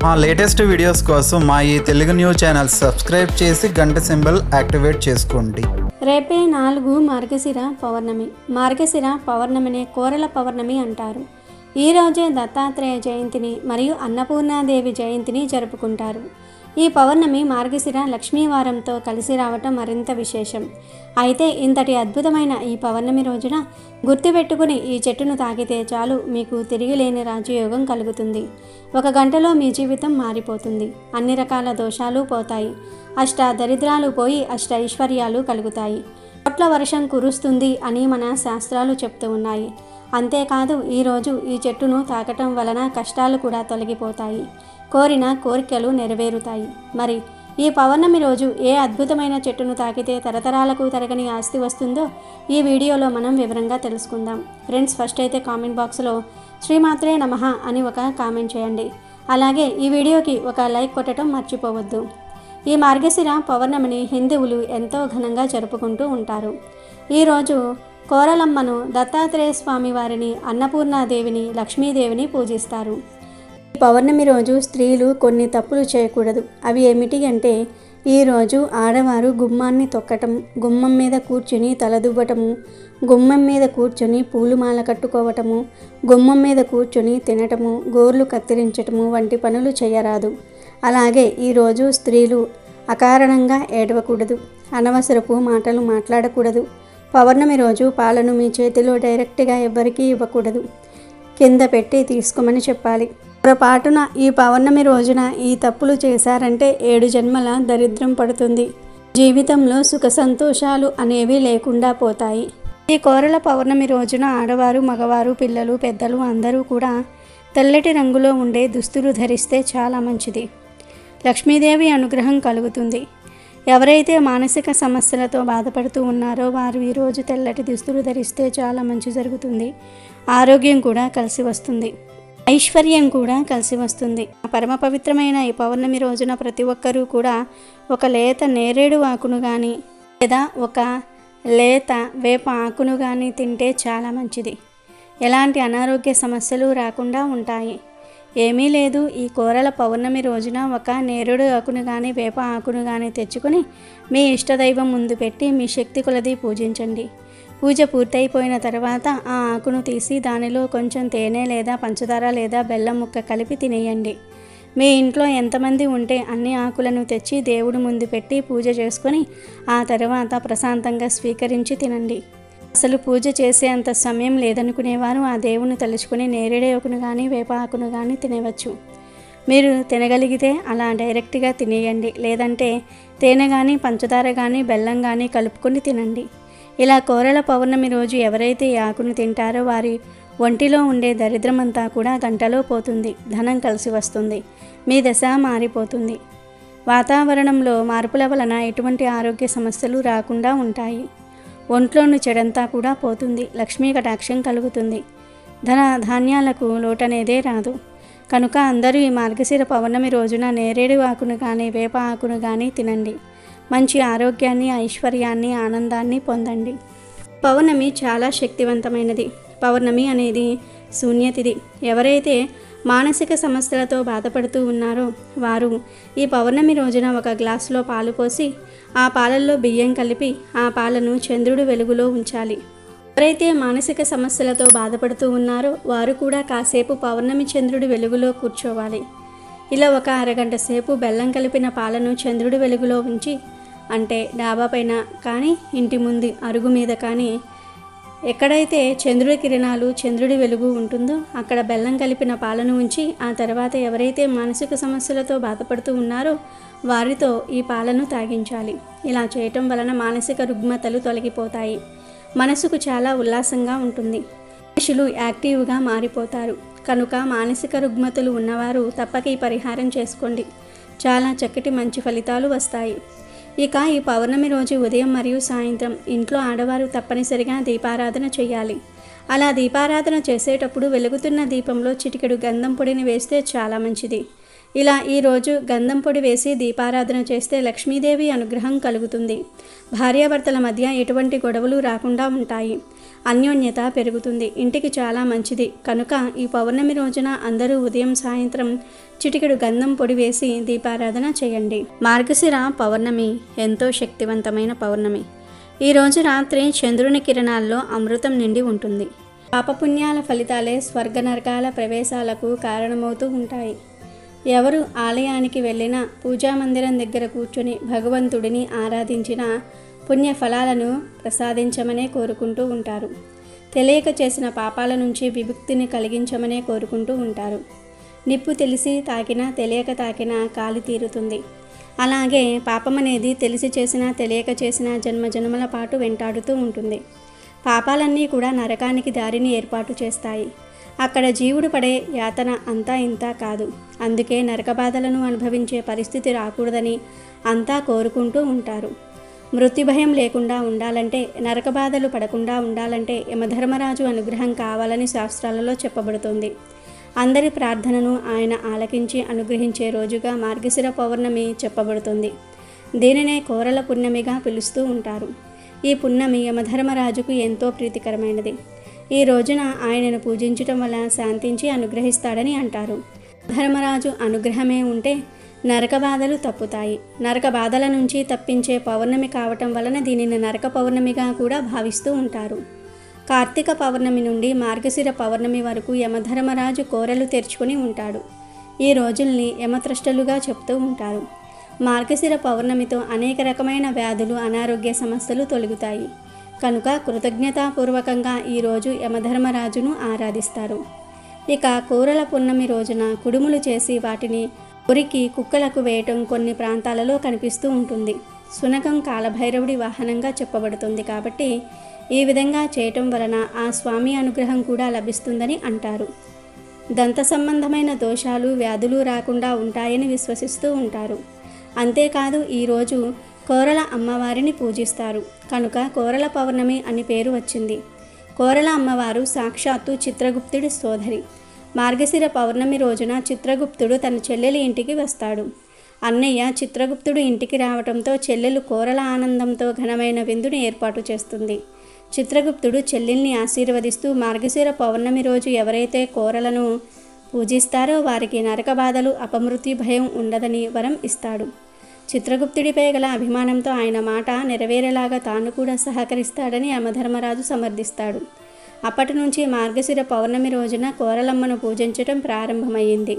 మా latest videos కోసం మా ఈ తెలుగు న్యూస్ ఛానల్ సబ్స్క్రైబ్ చేసి గంట సింబల్ యాక్టివేట్ చేసుకోండి. రేపే 4 మార్గశిర పౌర్ణమి. మార్గశిర పౌర్ణమిని కోరల పౌర్ణమి అంటారు. ఈ రోజే దత్తాత్రేయ జయంతిని మరియు అన్నపూర్ణాదేవి జయంతిని జరుపుకుంటారు. ఈ పౌర్ణమి మార్గశిర లక్ష్మీవారంతో కలిసి రావటం మరింత విశేషం. అయితే ఇంతటి అద్భుతమైన ఈ పౌర్ణమి రోజున గుర్తుపెట్టుకుని ఈ చెట్టును తాకితే చాలు మీకు తిరిగిలేని రాజయోగం కలుగుతుంది. 1 గంటలో మీ జీవితం మారిపోతుంది. అన్ని రకాల దోషాలు పోతాయి. అష్ట దరిద్రాలు పోయి అష్ట ఐశ్వర్యాలు కలుగుతాయి. కోట్ల వర్షం కురుస్తుంది అని మన శాస్త్రాలు చెప్తూ ఉన్నాయి. అంతేకాదు ఈరోజు ఈ చెట్టును తాకటం వలన కష్టాలు కూడా తొలగిపోతాయి. కోరిన కోరికలు నెరవేరుతాయి. మరి ఈ పౌర్ణమి రోజు ఏ అద్భుతమైన చెట్టును తాకితే తరతరాలకు తరగని ఆస్తి వస్తుందో ఈ వీడియోలో మనం వివరంగా తెలుసుకుందాం. ఫ్రెండ్స్, ఫస్ట్ అయితే కామెంట్ బాక్స్లో శ్రీమాత్రే నమః అని ఒక కామెంట్ చేయండి. అలాగే ఈ వీడియోకి ఒక లైక్ కొట్టడం మర్చిపోవద్దు. ఈ మార్గశిర పౌర్ణమిని హిందువులు ఎంతో ఘనంగా జరుపుకుంటూ ఉంటారు. ఈరోజు కోరలమ్మను, దత్తాత్రేయ స్వామి వారిని, అన్నపూర్ణాదేవిని, లక్ష్మీదేవిని పూజిస్తారు. ఈ పౌర్ణమి రోజు స్త్రీలు కొన్ని తప్పులు చేయకూడదు. అవి ఏమిటి అంటే, ఈరోజు ఆడవారు గుమ్మాన్ని తొక్కటం, గుమ్మం మీద కూర్చుని తలదువ్వటము, గుమ్మం మీద కూర్చొని పూలుమాల కట్టుకోవటము, గుమ్మం మీద కూర్చొని తినటము, గోర్లు కత్తిరించటము వంటి పనులు చేయరాదు. అలాగే ఈరోజు స్త్రీలు అకారణంగా ఏడవకూడదు. అనవసరపు మాటలు మాట్లాడకూడదు. పౌర్ణమి రోజు పాలను మీ చేతిలో డైరెక్ట్గా ఎవ్వరికీ ఇవ్వకూడదు. కింద పెట్టి తీసుకోమని చెప్పాలి. పొరపాటున ఈ పౌర్ణమి రోజున ఈ తప్పులు చేశారంటే 7 జన్మల దరిద్రం పడుతుంది. జీవితంలో సుఖ సంతోషాలు అనేవి లేకుండా పోతాయి. ఈ కోరల పౌర్ణమి రోజున ఆడవారు, మగవారు, పిల్లలు, పెద్దలు అందరూ కూడా తెల్లటి రంగులో ఉండే దుస్తులు ధరిస్తే చాలా మంచిది. లక్ష్మీదేవి అనుగ్రహం కలుగుతుంది. ఎవరైతే మానసిక సమస్యలతో బాధపడుతూ ఉన్నారో వారు ఈరోజు తెల్లటి దుస్తులు ధరిస్తే చాలా మంచి జరుగుతుంది. ఆరోగ్యం కూడా కలిసి వస్తుంది. ఐశ్వర్యం కూడా కలిసి వస్తుంది. పరమ పవిత్రమైన ఈ పౌర్ణమి రోజున ప్రతి ఒక్కరూ కూడా ఒక లేత నేరేడు ఆకును కానీ లేదా ఒక లేత వేప ఆకును కానీ తింటే చాలా మంచిది. ఎలాంటి అనారోగ్య సమస్యలు రాకుండా ఉంటాయి. ఏమీ లేదు, ఈ కోరల పౌర్ణమి రోజున ఒక నేరేడు ఆకును కానీ వేప ఆకును కానీ తెచ్చుకొని మీ ఇష్టదైవం ముందు పెట్టి మీ శక్తి కొలది పూజించండి. పూజ పూర్తయిపోయిన తర్వాత ఆ ఆకును తీసి దానిలో కొంచెం తేనె లేదా పంచదార లేదా బెల్లం ముక్క కలిపి తినేయండి. మీ ఇంట్లో ఎంతమంది ఉంటే అన్ని ఆకులను తెచ్చి దేవుడి ముందు పెట్టి పూజ చేసుకొని ఆ తర్వాత ప్రశాంతంగా స్వీకరించి తినండి. అసలు పూజ చేసే అంత సమయం లేదనుకునేవారు ఆ దేవుని తలుచుకుని నేరేడు ఆకును కానీ వేప ఆకును కానీ తినవచ్చు. మీరు తినగలిగితే అలా డైరెక్ట్గా తినేయండి. లేదంటే తేనె కానీ పంచదార కానీ బెల్లం కానీ కలుపుకొని తినండి. ఇలా కోరల పౌర్ణమి రోజు ఎవరైతే ఈ ఆకును తింటారో వారి ఒంటిలో ఉండే దరిద్రమంతా కూడా గంటలో పోతుంది. ధనం కలిసి వస్తుంది. మీ దశ మారిపోతుంది. వాతావరణంలో మార్పుల వలన ఎటువంటి ఆరోగ్య సమస్యలు రాకుండా ఉంటాయి. ఒంట్లోని చెడంతా కూడా పోతుంది. లక్ష్మీ కటాక్షం కలుగుతుంది. ధన ధాన్యాలకు లోటనేదే రాదు. కనుక అందరూ ఈ మార్గశిర పౌర్ణమి రోజున నేరేడు ఆకును కానీ వేప ఆకును కానీ తినండి. మంచి ఆరోగ్యాన్ని, ఐశ్వర్యాన్ని, ఆనందాన్ని పొందండి. పౌర్ణమి చాలా శక్తివంతమైనది. పౌర్ణమి అనేది శూన్యతిథి. ఎవరైతే మానసిక సమస్యలతో బాధపడుతూ ఉన్నారో వారు ఈ పౌర్ణమి రోజున ఒక గ్లాసులో పాలు పోసి ఆ పాలల్లో బియ్యం కలిపి ఆ పాలను చంద్రుడి వెలుగులో ఉంచాలి. ఎవరైతే మానసిక సమస్యలతో బాధపడుతూ ఉన్నారో వారు కూడా కాసేపు పౌర్ణమి చంద్రుడి వెలుగులో కూర్చోవాలి. ఇలా ఒక అరగంట సేపు బెల్లం కలిపిన పాలను చంద్రుడి వెలుగులో ఉంచి, అంటే డాబా పైన కానీ ఇంటి ముందు అరుగు మీద కానీ ఎక్కడైతే చంద్రుడి కిరణాలు, చంద్రుడి వెలుగు ఉంటుందో అక్కడ బెల్లం కలిపిన పాలను ఉంచి ఆ తర్వాత ఎవరైతే మానసిక సమస్యలతో బాధపడుతూ ఉన్నారో వారితో ఈ పాలను తాగించాలి. ఇలా చేయటం వలన మానసిక రుగ్మతలు తొలగిపోతాయి. మనసుకు చాలా ఉల్లాసంగా ఉంటుంది. మనుషులు యాక్టివ్గా మారిపోతారు. కనుక మానసిక రుగ్మతలు ఉన్నవారు తప్పక ఈ పరిహారం చేసుకోండి. చాలా చక్కటి మంచి ఫలితాలు వస్తాయి. ఇక ఈ పౌర్ణమి రోజు ఉదయం మరియు సాయంత్రం ఇంట్లో ఆడవారు తప్పనిసరిగా దీపారాధన చేయాలి. అలా దీపారాధన చేసేటప్పుడు వెలుగుతున్న దీపంలో చిటికెడు గంధం పొడిని వేస్తే చాలా మంచిది. ఇలా ఈరోజు గంధం పొడి వేసి దీపారాధన చేస్తే లక్ష్మీదేవి అనుగ్రహం కలుగుతుంది. భార్యాభర్తల మధ్య ఎటువంటి గొడవలు రాకుండా ఉంటాయి. అన్యోన్యత పెరుగుతుంది. ఇంటికి చాలా మంచిది. కనుక ఈ పౌర్ణమి రోజున అందరూ ఉదయం సాయంత్రం చిటికెడు గంధం పొడి వేసి దీపారాధన చేయండి. మార్గశిర పౌర్ణమి ఎంతో శక్తివంతమైన పౌర్ణమి. ఈరోజు రాత్రి చంద్రుని కిరణాల్లో అమృతం నిండి ఉంటుంది. పాపపుణ్యాల ఫలితాలే స్వర్గ నరకాల ప్రవేశాలకు కారణమవుతూ ఉంటాయి. ఎవరు ఆలయానికి వెళ్ళినా, పూజామందిరం దగ్గర కూర్చొని భగవంతుడిని ఆరాధించినా పుణ్య ఫలాలను ప్రసాదించమనే కోరుకుంటూ ఉంటారు. తెలియక చేసిన పాపాల నుంచి విముక్తిని కలిగించమనే కోరుకుంటూ ఉంటారు. నిప్పు తెలిసి తాకినా తెలియక తాకినా కాలి తీరుతుంది. అలాగే పాపం అనేది తెలిసి చేసినా తెలియక చేసినా జన్మజన్మల పాటు వెంటాడుతూ ఉంటుంది. పాపాలన్నీ కూడా నరకానికి దారిని ఏర్పాటు చేస్తాయి. అక్కడ జీవుడు పడే యాతన అంతా ఇంతా కాదు. అందుకే నరక బాధలను అనుభవించే పరిస్థితి రాకూడదని అంతా కోరుకుంటూ ఉంటారు. మృత్యుభయం లేకుండా ఉండాలంటే, నరక బాధలు పడకుండా ఉండాలంటే యమధర్మరాజు అనుగ్రహం కావాలని శాస్త్రాలలో చెప్పబడుతుంది. అందరి ప్రార్థనను ఆయన ఆలకించి అనుగ్రహించే రోజుగా మార్గశిర పౌర్ణమి చెప్పబడుతుంది. దీనినే కోరల పుణ్యమిగా పిలుస్తూ ఉంటారు. ఈ పుణ్యమి యమధర్మరాజుకు ఎంతో ప్రీతికరమైనది. ఈ రోజున ఆయనను పూజించటం వల్ల శాంతించి అనుగ్రహిస్తాడని అంటారు. ధర్మరాజు అనుగ్రహమే ఉంటే నరక బాధలు తప్పుతాయి. నరక బాధల నుంచి తప్పించే పౌర్ణమి కావటం వలన దీనిని నరక పౌర్ణమిగా కూడా భావిస్తూ ఉంటారు. కార్తీక పౌర్ణమి నుండి మార్గశిర పౌర్ణమి వరకు యమధర్మరాజు కోరలు తెరుచుకొని ఉంటాడు. ఈ రోజుల్ని యమత్రష్టలుగా చెప్తూ ఉంటారు. మార్గశిర పౌర్ణమితో అనేక రకమైన వ్యాధులు, అనారోగ్య సమస్యలు తొలగుతాయి. కనుక కృతజ్ఞతాపూర్వకంగా ఈరోజు యమధర్మరాజును ఆరాధిస్తారు. ఇక కోరల పున్నమి రోజున కుడుములు చేసి వాటిని ఉరికి కుక్కలకు వేయటం కొన్ని ప్రాంతాలలో కనిపిస్తూ ఉంటుంది. శునకం కాలభైరవుడి వాహనంగా చెప్పబడుతుంది కాబట్టి ఈ విధంగా చేయటం వలన ఆ స్వామి అనుగ్రహం కూడా లభిస్తుందని అంటారు. దంత సంబంధమైన దోషాలు, వ్యాధులు రాకుండా ఉంటాయని విశ్వసిస్తూ ఉంటారు. అంతేకాదు ఈరోజు కోరల అమ్మవారిని పూజిస్తారు. కనుక కోరల పౌర్ణమి అని పేరు వచ్చింది. కోరల అమ్మవారు సాక్షాత్తు చిత్రగుప్తుడి సోదరి. మార్గశిర పౌర్ణమి రోజున చిత్రగుప్తుడు తన చెల్లెలి ఇంటికి వస్తాడు. అన్నయ్య చిత్రగుప్తుడు ఇంటికి రావడంతో చెల్లెలు కోరల ఆనందంతో ఘనమైన విందుని ఏర్పాటు చేస్తుంది. చిత్రగుప్తుడు చెల్లెల్ని ఆశీర్వదిస్తూ మార్గశిర పౌర్ణమి రోజు ఎవరైతే కోరలను పూజిస్తారో వారికి నరక బాధలు, అపమృత్యు భయం ఉండదని వరం ఇస్తాడు. చిత్రగుప్తుడిపై గల అభిమానంతో ఆయన మాట నెరవేరేలాగా తాను కూడా సహకరిస్తాడని యమధర్మరాజు సమర్థిస్తాడు. అప్పటి నుంచి మార్గశిర పౌర్ణమి రోజున కోరలమ్మను పూజించటం ప్రారంభమైంది.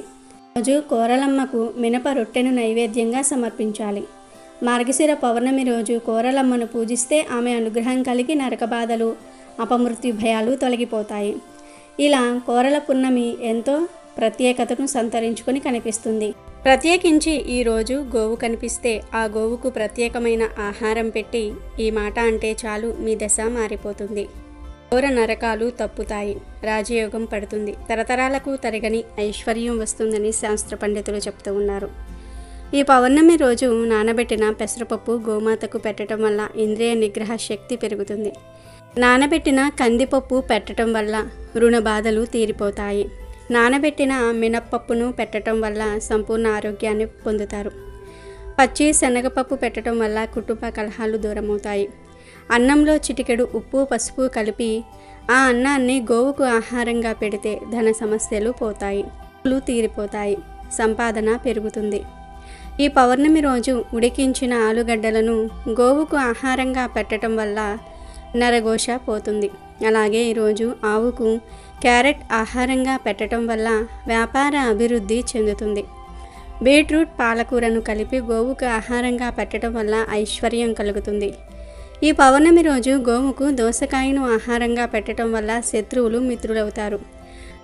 రోజు కోరలమ్మకు మినప రొట్టెను నైవేద్యంగా సమర్పించాలి. మార్గశిర పౌర్ణమి రోజు కోరలమ్మను పూజిస్తే ఆమె అనుగ్రహం కలిగి నరక బాధలు, అపమృత్యు భయాలు తొలగిపోతాయి. ఇలా కోరల పున్నమి ఎంతో ప్రత్యేకతను సంతరించుకొని కనిపిస్తుంది. ప్రత్యేకించి ఈరోజు గోవు కనిపిస్తే ఆ గోవుకు ప్రత్యేకమైన ఆహారం పెట్టి ఈ మాట అంటే చాలు మీ దశ మారిపోతుంది. ఘోర నరకాలు తప్పుతాయి. రాజయోగం పడుతుంది. తరతరాలకు తరగని ఐశ్వర్యం వస్తుందని శాస్త్ర పండితులు చెప్తూ ఉన్నారు. ఈ పౌర్ణమి రోజు నానబెట్టిన పెసరపప్పు గోమాతకు పెట్టడం వల్ల ఇంద్రియ నిగ్రహ శక్తి పెరుగుతుంది. నానబెట్టిన కందిపప్పు పెట్టడం వల్ల రుణ బాధలు తీరిపోతాయి. నానబెట్టిన మినప్పప్పును పెట్టడం వల్ల సంపూర్ణ ఆరోగ్యాన్ని పొందుతారు. పచ్చి శనగపప్పు పెట్టడం వల్ల కుటుంబ కలహాలు దూరమవుతాయి. అన్నంలో చిటికెడు ఉప్పు, పసుపు కలిపి ఆ అన్నాన్ని గోవుకు ఆహారంగా పెడితే ధన సమస్యలు పోతాయి, తీరిపోతాయి, సంపాదన పెరుగుతుంది. ఈ పౌర్ణమి రోజు ఉడికించిన ఆలుగడ్డలను గోవుకు ఆహారంగా పెట్టడం వల్ల నరఘోష పోతుంది. అలాగే ఈరోజు ఆవుకు క్యారెట్ ఆహారంగా పెట్టడం వల్ల వ్యాపార అభివృద్ధి చెందుతుంది. బీట్రూట్, పాలకూరను కలిపి గోవుకు ఆహారంగా పెట్టడం వల్ల ఐశ్వర్యం కలుగుతుంది. ఈ పౌర్ణమి రోజు గోవుకు దోసకాయను ఆహారంగా పెట్టడం వల్ల శత్రువులు మిత్రులవుతారు.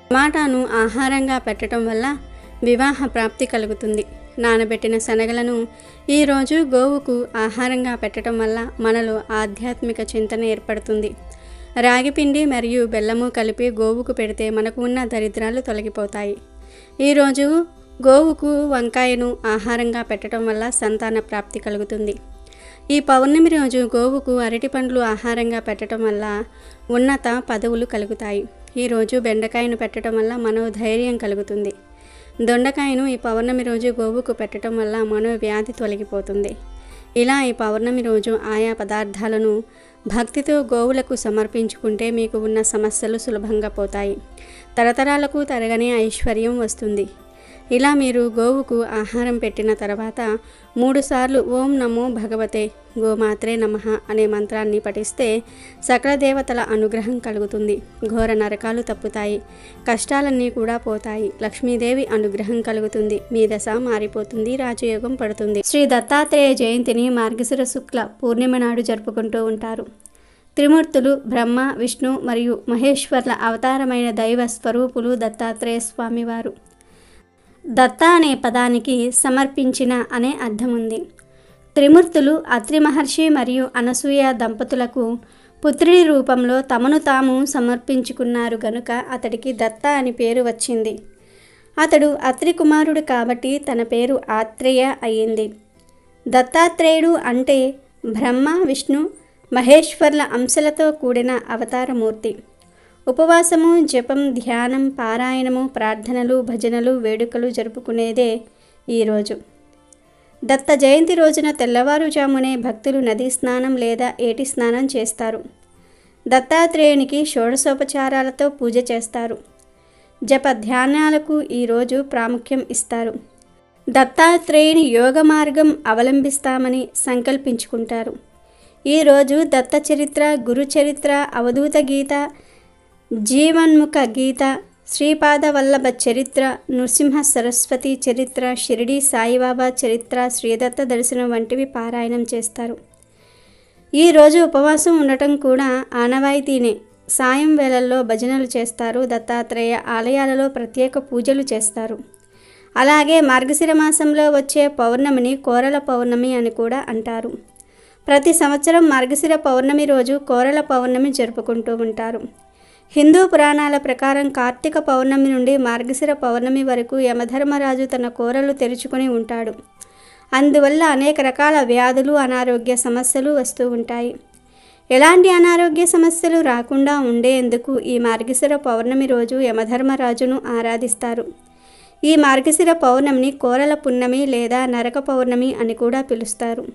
టమాటాను ఆహారంగా పెట్టడం వల్ల వివాహ ప్రాప్తి కలుగుతుంది. నానబెట్టిన శనగలను ఈరోజు గోవుకు ఆహారంగా పెట్టడం వల్ల మనలో ఆధ్యాత్మిక చింతన ఏర్పడుతుంది. రాగిపిండి మరియు బెల్లము కలిపి గోవుకు పెడితే మనకు ఉన్న దరిద్రాలు తొలగిపోతాయి. ఈరోజు గోవుకు వంకాయను ఆహారంగా పెట్టడం వల్ల సంతాన ప్రాప్తి కలుగుతుంది. ఈ పౌర్ణమి రోజు గోవుకు అరటి పండ్లు ఆహారంగా పెట్టడం వల్ల ఉన్నత పదవులు కలుగుతాయి. ఈరోజు బెండకాయను పెట్టడం వల్ల మనోధైర్యం కలుగుతుంది. దొండకాయను ఈ పౌర్ణమి రోజు గోవుకు పెట్టడం వల్ల మనోవ్యాధి తొలగిపోతుంది. ఇలా ఈ పౌర్ణమి రోజు ఆయా పదార్థాలను భక్తితో గోవులకు సమర్పించుకుంటే మీకు ఉన్న సమస్యలు సులభంగా పోతాయి. తరతరాలకు తరగని ఐశ్వర్యం వస్తుంది. ఇలా మీరు గోవుకు ఆహారం పెట్టిన తర్వాత 3 సార్లు ఓం నమో భగవతే గోమాత్రే నమః అనే మంత్రాన్ని పఠిస్తే సకల దేవతల అనుగ్రహం కలుగుతుంది. ఘోర నరకాలు తప్పుతాయి. కష్టాలన్నీ కూడా పోతాయి. లక్ష్మీదేవి అనుగ్రహం కలుగుతుంది. మీ దశ మారిపోతుంది. రాజయోగం పడుతుంది. శ్రీ దత్తాత్రేయ జయంతిని మార్గశిర శుక్ల పూర్ణిమ నాడు జరుపుకుంటూ ఉంటారు. త్రిమూర్తులు బ్రహ్మ, విష్ణు మరియు మహేశ్వర్ల అవతారమైన దైవ స్వరూపులు దత్తాత్రేయ స్వామివారు. దత్త అనే పదానికి సమర్పించిన అనే అర్థం ఉంది. త్రిమూర్తులు అత్రి మహర్షి మరియు అనసూయ దంపతులకు పుత్రుడి రూపంలో తమను తాము సమర్పించుకున్నారు గనుక అతడికి దత్త అని పేరు వచ్చింది. అతడు అత్రి కుమారుడు కాబట్టి తన పేరు ఆత్రేయ అయ్యింది. దత్తాత్రేయుడు అంటే బ్రహ్మ, విష్ణు, మహేశ్వర్ల అంశలతో కూడిన అవతారమూర్తి. ఉపవాసము, జపం, ధ్యానం, పారాయణము, ప్రార్థనలు, భజనలు, వేడుకలు జరుపుకునేదే ఈరోజు. దత్త జయంతి రోజున తెల్లవారుజామునే భక్తులు నదీ స్నానం లేదా ఏటి స్నానం చేస్తారు. దత్తాత్రేయునికి షోడశోపచారాలతో పూజ చేస్తారు. జప ధ్యానాలకు ఈరోజు ప్రాముఖ్యం ఇస్తారు. దత్తాత్రేయుని యోగ మార్గం అవలంబిస్తామని సంకల్పించుకుంటారు. ఈరోజు దత్త చరిత్ర, గురు చరిత్ర, అవధూత గీత, జీవన్ముఖ గీత, శ్రీపాద వల్లభ చరిత్ర, నృసింహ సరస్వతి చరిత్ర, షిరిడి సాయిబాబా చరిత్ర, శ్రీదత్త దర్శనం వంటివి పారాయణం చేస్తారు. ఈరోజు ఉపవాసం ఉండటం కూడా ఆనవాయితీనే. సాయం వేళల్లో భజనలు చేస్తారు. దత్తాత్రేయ ఆలయాలలో ప్రత్యేక పూజలు చేస్తారు. అలాగే మార్గశిర మాసంలో వచ్చే పౌర్ణమిని కోరల పౌర్ణమి అని కూడా అంటారు. ప్రతి సంవత్సరం మార్గశిర పౌర్ణమి రోజు కోరల పౌర్ణమి జరుపుకుంటూ ఉంటారు. హిందూ పురాణాల ప్రకారం కార్తీక పౌర్ణమి నుండి మార్గశిర పౌర్ణమి వరకు యమధర్మరాజు తన కోరలు తెరుచుకొని ఉంటాడు. అందువల్ల అనేక రకాల వ్యాధులు, అనారోగ్య సమస్యలు వస్తూ ఉంటాయి. ఎలాంటి అనారోగ్య సమస్యలు రాకుండా ఉండేందుకు ఈ మార్గశిర పౌర్ణమి రోజు యమధర్మరాజును ఆరాధిస్తారు. ఈ మార్గశిర పౌర్ణమిని కోరల పున్నమి లేదా నరక పౌర్ణమి అని కూడా పిలుస్తారు.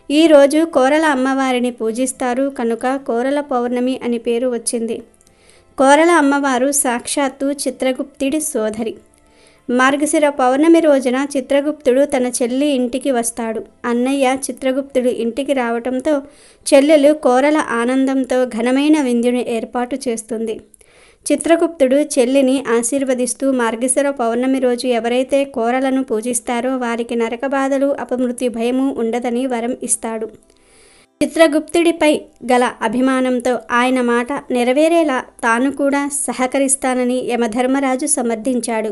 ఈరోజు కోరల అమ్మవారిని పూజిస్తారు కనుక కోరల పౌర్ణమి అని పేరు వచ్చింది. కోరల అమ్మవారు సాక్షాత్తు చిత్రగుప్తుడి సోదరి. మార్గశిర పౌర్ణమి రోజున చిత్రగుప్తుడు తన చెల్లి ఇంటికి వస్తాడు. అన్నయ్య చిత్రగుప్తుడు ఇంటికి రావటంతో చెల్లెలు కోరల ఆనందంతో ఘనమైన విందుని ఏర్పాటు చేస్తుంది. చిత్రగుప్తుడు చెల్లిని ఆశీర్వదిస్తూ మార్గశిర పౌర్ణమి రోజు ఎవరైతే కోరలను పూజిస్తారో వారికి నరక బాధలు, అపమృత్యు భయము ఉండదని వరం ఇస్తాడు. చిత్రగుప్తుడిపై గల అభిమానంతో ఆయన మాట నెరవేరేలా తాను కూడా సహకరిస్తానని యమధర్మరాజు సమర్థించాడు.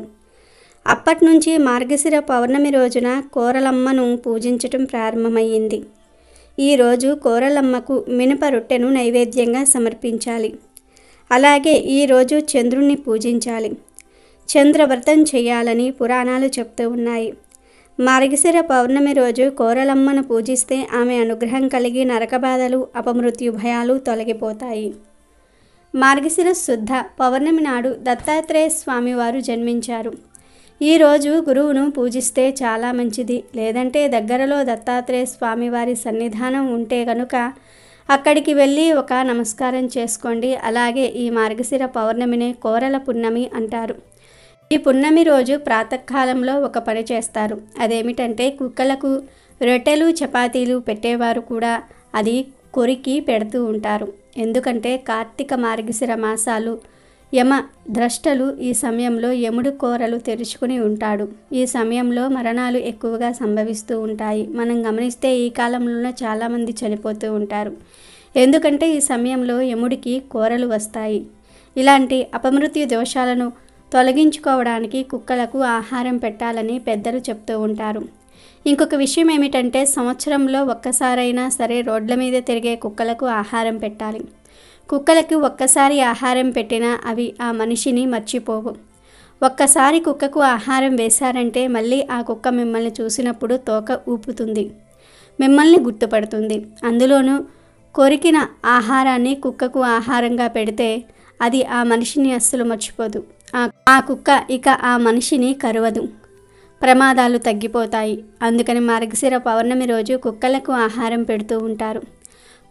అప్పట్నుంచి మార్గశిర పౌర్ణమి రోజున కోరలమ్మను పూజించటం ప్రారంభమయ్యింది. ఈరోజు కోరలమ్మకు మినప రొట్టెను నైవేద్యంగా సమర్పించాలి. అలాగే ఈరోజు చంద్రుణ్ణి పూజించాలి. చంద్రవ్రతం చేయాలని పురాణాలు చెప్తూ ఉన్నాయి. మార్గశిర పౌర్ణమి రోజు కోరలమ్మను పూజిస్తే ఆమె అనుగ్రహం కలిగి నరకబాధలు, అపమృత్యు భయాలు తొలగిపోతాయి. మార్గశిర శుద్ధ పౌర్ణమి నాడు దత్తాత్రేయ స్వామివారు జన్మించారు. ఈరోజు గురువును పూజిస్తే చాలా మంచిది. లేదంటే దగ్గరలో దత్తాత్రేయ స్వామివారి సన్నిధానం ఉంటే కనుక అక్కడికి వెళ్ళి ఒక నమస్కారం చేసుకోండి. అలాగే ఈ మార్గశిర పౌర్ణమిని కోరల పున్నమి అంటారు. ఈ పున్నమి రోజు ప్రాతకాలంలో ఒక పని చేస్తారు. అదేమిటంటే కుక్కలకు రొట్టెలు, చపాతీలు పెట్టేవారు కూడా అది కొరికి పెడుతూ ఉంటారు. ఎందుకంటే కార్తీక మార్గశిర మాసాలు యమ ద్రష్టలు ఈ సమయంలో యముడు కోరలు తెరుచుకుని ఉంటాడు. ఈ సమయంలో మరణాలు ఎక్కువగా సంభవిస్తూ ఉంటాయి. మనం గమనిస్తే ఈ కాలంలోనే చాలామంది చనిపోతూ ఉంటారు. ఎందుకంటే ఈ సమయంలో యముడికి కోరలు వస్తాయి. ఇలాంటి అపమృత్యు దోషాలను తొలగించుకోవడానికి కుక్కలకు ఆహారం పెట్టాలని పెద్దలు చెప్తూ ఉంటారు. ఇంకొక విషయం ఏమిటంటే సంవత్సరంలో ఒక్కసారైనా సరే రోడ్ల మీద తిరిగే కుక్కలకు ఆహారం పెట్టాలి. కుక్కలకు ఒక్కసారి ఆహారం పెట్టినా అవి ఆ మనిషిని మర్చిపోవు. ఒక్కసారి కుక్కకు ఆహారం వేశారంటే మళ్ళీ ఆ కుక్క మిమ్మల్ని చూసినప్పుడు తోక ఊపుతుంది, మిమ్మల్ని గుర్తుపడుతుంది. అందులోనూ కొరికిన ఆహారాన్ని కుక్కకు ఆహారంగా పెడితే అది ఆ మనిషిని అస్సలు మర్చిపోదు. ఆ కుక్క ఇక ఆ మనిషిని కరువదు. ప్రమాదాలు తగ్గిపోతాయి. అందుకని మార్గశిర పౌర్ణమి రోజు కుక్కలకు ఆహారం పెడుతూ ఉంటారు.